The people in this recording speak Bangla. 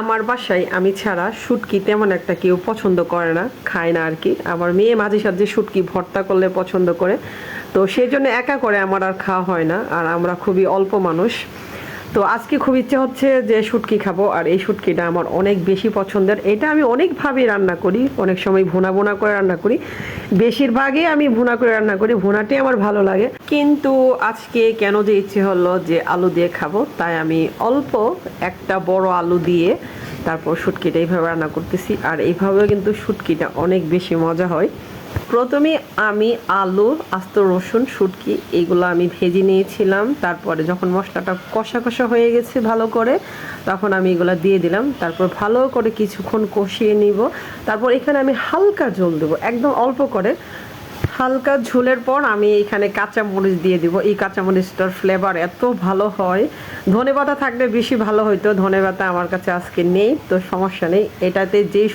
আমার বাসায় আমি ছাড়া শুটকি তেমন একটা কেউ পছন্দ করে না, খায় না আর কি। আমার মেয়ে মাঝে সাঝে শুটকি ভর্তা করলে পছন্দ করে, তো সেই জন্য একা করে আমার আর খাওয়া হয় না। আর আমরা খুবই অল্প মানুষ, তো আজকে খুব ইচ্ছে হচ্ছে যে শুটকি খাবো। আর এই শুটকিটা আমার অনেক বেশি পছন্দের। এটা আমি অনেকভাবে রান্না করি, অনেক সময় ভুনা ভুনা করে রান্না করি, বেশিরভাগই আমি ভুনা করে রান্না করি, ভুনাটাই আমার ভালো লাগে। কিন্তু আজকে কেন যে ইচ্ছে হলো যে আলু দিয়ে খাবো, তাই আমি অল্প একটা বড় আলু দিয়ে তারপর শুটকিটা এইভাবে রান্না করতেছি। আর এইভাবে কিন্তু শুটকিটা অনেক বেশি মজা হয়। প্রথমে আমি আলু, আস্ত রসুন, শুটকি এগুলো আমি ভেজে নিয়েছিলাম। তারপরে যখন মশলাটা কষা কষা হয়ে গেছে ভালো করে, তখন আমি এগুলো দিয়ে দিলাম। তারপর ভালো করে কিছুক্ষণ কষিয়ে নিব। তারপর এখানে আমি হালকা ঝোল দেবো, একদম অল্প করে। হালকা ঝোলের পর আমি এখানে কাঁচামরিচ দিয়ে দিব। এই কাঁচামরিচটার ফ্লেভার এত ভালো হয়। ধনেপাতা থাকলে বেশি ভালো হতো, ধনেপাতা আমার কাছে আজকে নেই, তো সমস্যা নেই। এটাতে যেই